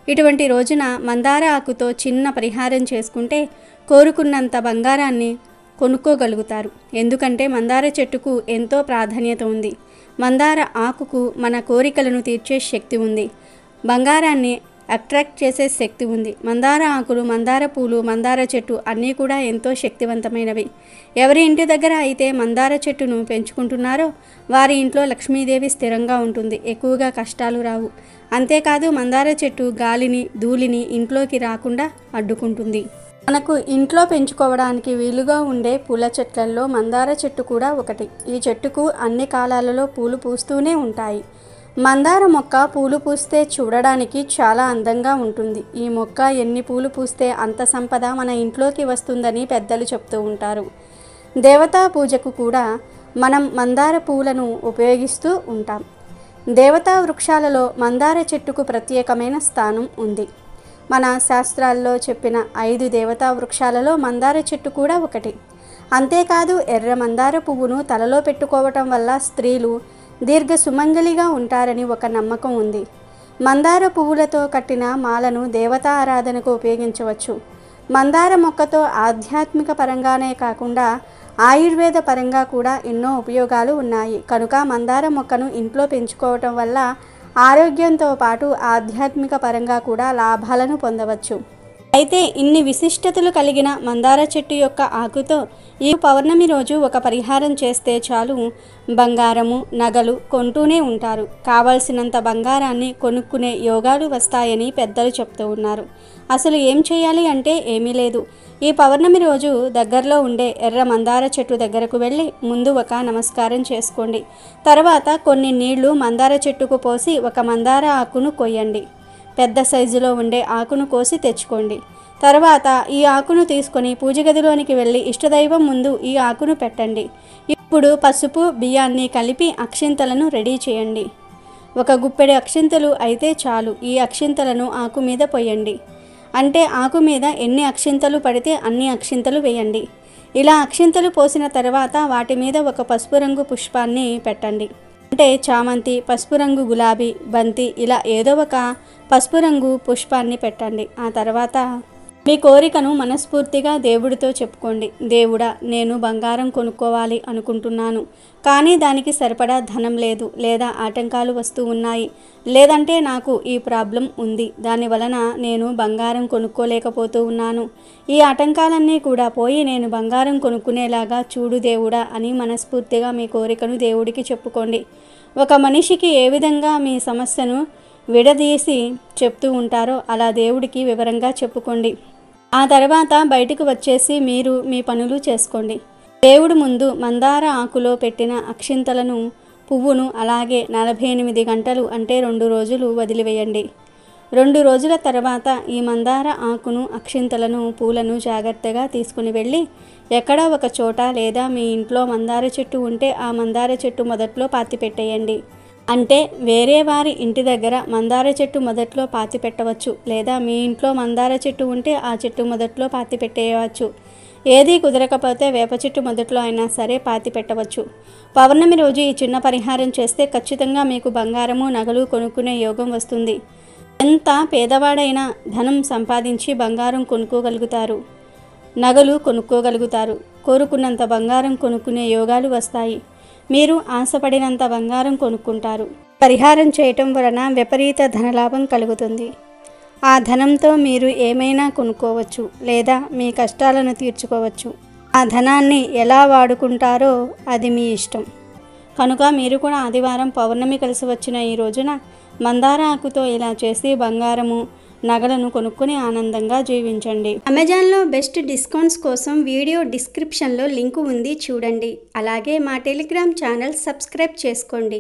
ఇటువంటి రోజున మందార ఆకుతో చిన్న పరిహారం చేసుకుంటే కోరుకున్నంత బంగారాన్ని కొనుక్కోగలుగుతారు. ఎందుకంటే మందార చెట్టుకు ఎంతో ప్రాధాన్యత ఉంది. మందార ఆకుకు మన కోరికలను తీర్చే శక్తి ఉంది. బంగారాన్ని అట్రాక్ట్ చేసే శక్తి ఉంది. మందార ఆకులు, మందార పూలు, మందార చెట్టు అన్నీ కూడా ఎంతో శక్తివంతమైనవి. ఎవరి ఇంటి దగ్గర అయితే మందార చెట్టును పెంచుకుంటున్నారో వారి ఇంట్లో లక్ష్మీదేవి స్థిరంగా ఉంటుంది. ఎక్కువగా కష్టాలు రావు. అంతేకాదు మందార చెట్టు గాలిని, ధూళిని ఇంట్లోకి రాకుండా అడ్డుకుంటుంది. మనకు ఇంట్లో పెంచుకోవడానికి వీలుగా ఉండే పూల చెట్లలో మందార చెట్టు కూడా ఒకటి. ఈ చెట్టుకు అన్ని కాలాలలో పూలు పూస్తూనే ఉంటాయి. మందార మొక్క పూలు పూస్తే చూడడానికి చాలా అందంగా ఉంటుంది. ఈ మొక్క ఎన్ని పూలు పూస్తే అంత సంపద మన ఇంట్లోకి వస్తుందని పెద్దలు చెప్తూ ఉంటారు. దేవతా పూజకు కూడా మనం మందార పూలను ఉపయోగిస్తూ ఉంటాం. దేవతా వృక్షాలలో మందార చెట్టుకు ప్రత్యేకమైన స్థానం ఉంది. మన శాస్త్రాల్లో చెప్పిన 5 దేవతా వృక్షాలలో మందార చెట్టు కూడా ఒకటి. అంతేకాదు ఎర్ర మందార పువ్వును తలలో పెట్టుకోవటం వల్ల స్త్రీలు దీర్ఘ సుమంగలిగా ఉంటారని ఒక నమ్మకం ఉంది. మందార పువ్వులతో కట్టిన మాలను దేవతా ఆరాధనకు ఉపయోగించవచ్చు. మందార మొక్కతో ఆధ్యాత్మిక పరంగానే కాకుండా ఆయుర్వేద పరంగా కూడా ఎన్నో ఉపయోగాలు ఉన్నాయి. కనుక మందార మొక్కను ఇంట్లో పెంచుకోవటం వల్ల ఆరోగ్యంతో పాటు ఆధ్యాత్మిక పరంగా కూడా లాభాలను పొందవచ్చు. అయితే ఇన్ని విశిష్టతలు కలిగిన మందార చెట్టు యొక్క ఆకుతో ఈ పౌర్ణమి రోజు ఒక పరిహారం చేస్తే చాలు బంగారము, నగలు కొంటూనే ఉంటారు. కావాల్సినంత బంగారాన్ని కొనుక్కునే యోగాలు వస్తాయని పెద్దలు చెప్తూ ఉన్నారు. అసలు ఏం చేయాలి అంటే ఏమీ లేదు. ఈ పౌర్ణమి రోజు దగ్గరలో ఉండే ఎర్ర మందార చెట్టు దగ్గరకు వెళ్ళి ముందు ఒక నమస్కారం చేసుకోండి. తర్వాత కొన్ని నీళ్లు మందార చెట్టుకు పోసి ఒక మందార ఆకును కొయ్యండి. పెద్ద సైజులో ఉండే ఆకును కోసి తెచ్చుకోండి. తర్వాత ఈ ఆకును తీసుకొని పూజ గదిలోనికి వెళ్ళి ఇష్టదైవం ముందు ఈ ఆకును పెట్టండి. ఇప్పుడు పసుపు, బియ్యాన్ని కలిపి అక్షింతలను రెడీ చేయండి. ఒక గుప్పెడు అక్షింతలు అయితే చాలు. ఈ అక్షింతలను ఆకు మీద పోయండి. అంటే ఆకు మీద ఎన్ని అక్షింతలు పడితే అన్ని అక్షింతలు వేయండి. ఇలా అక్షింతలు పోసిన తర్వాత వాటి మీద ఒక పసుపు రంగు పుష్పాన్ని పెట్టండి. అంటే చామంతి, పసుపు రంగు గులాబీ, బంతి ఇలా ఏదో ఒక పసుపు రంగు పుష్పాన్ని పెట్టండి. ఆ తర్వాత మీ కోరికను మనస్ఫూర్తిగా దేవుడితో చెప్పుకోండి. దేవుడా, నేను బంగారం కొనుక్కోవాలి అనుకుంటున్నాను, కానీ దానికి సరిపడా ధనం లేదు, లేదా ఆటంకాలు వస్తూ ఉన్నాయి, లేదంటే నాకు ఈ ప్రాబ్లం ఉంది, దాని వలన నేను బంగారం కొనుక్కోలేకపోతూ ఉన్నాను. ఈ ఆటంకాలన్నీ కూడా పోయి నేను బంగారం కొనుక్కునేలాగా చూడు దేవుడా అని మనస్ఫూర్తిగా మీ కోరికను దేవుడికి చెప్పుకోండి. ఒక మనిషికి ఏ విధంగా మీ సమస్యను విడదీసి చెప్తూ ఉంటారో అలా దేవుడికి వివరంగా చెప్పుకోండి. ఆ తర్వాత బయటకు వచ్చేసి మీరు మీ పనులు చేసుకోండి. దేవుడి ముందు మందార ఆకులో పెట్టిన అక్షింతలను, పువ్వును అలాగే 48 గంటలు అంటే 2 రోజులు వదిలివేయండి. 2 రోజుల తర్వాత ఈ మందార ఆకును, అక్షింతలను, పూలను జాగ్రత్తగా తీసుకుని వెళ్ళి ఎక్కడ ఒక చోట లేదా మీ ఇంట్లో మందార చెట్టు ఉంటే ఆ మందార చెట్టు మొదట్లో పాతిపెట్టేయండి. అంటే వేరే వారి ఇంటి దగ్గర మందార చెట్టు మొదట్లో పాతి పెట్టవచ్చు, లేదా మీ ఇంట్లో మందార చెట్టు ఉంటే ఆ చెట్టు మొదట్లో పాతి పెట్టేయవచ్చు. ఏది కుదరకపోతే వేప చెట్టు మొదట్లో అయినా సరే పాతి పెట్టవచ్చు. పౌర్ణమి రోజు ఈ చిన్న పరిహారం చేస్తే ఖచ్చితంగా మీకు బంగారము, నగలు కొనుక్కునే యోగం వస్తుంది. ఎంత పేదవాడైనా ధనం సంపాదించి బంగారం కొనుక్కోగలుగుతారు, నగలు కొనుక్కోగలుగుతారు. కోరుకున్నంత బంగారం కొనుక్కునే యోగాలు వస్తాయి. మీరు ఆశపడినంత బంగారం కొనుక్కుంటారు. పరిహారం చేయటం వలన విపరీత ధనలాభం కలుగుతుంది. ఆ ధనంతో మీరు ఏమైనా కొనుక్కోవచ్చు, లేదా మీ కష్టాలను తీర్చుకోవచ్చు. ఆ ధనాన్ని ఎలా వాడుకుంటారో అది మీ ఇష్టం. కనుక మీరు కూడా ఆదివారం పౌర్ణమి కలిసి వచ్చిన ఈ రోజున మందార ఆకుతో ఇలా చేసి బంగారము, నగలను కొనుక్కుని ఆనందంగా జీవించండి. అమెజాన్లో బెస్ట్ డిస్కౌంట్స్ కోసం వీడియో డిస్క్రిప్షన్లో లింకు ఉంది, చూడండి. అలాగే మా టెలిగ్రామ్ ఛానల్ సబ్స్క్రైబ్ చేసుకోండి.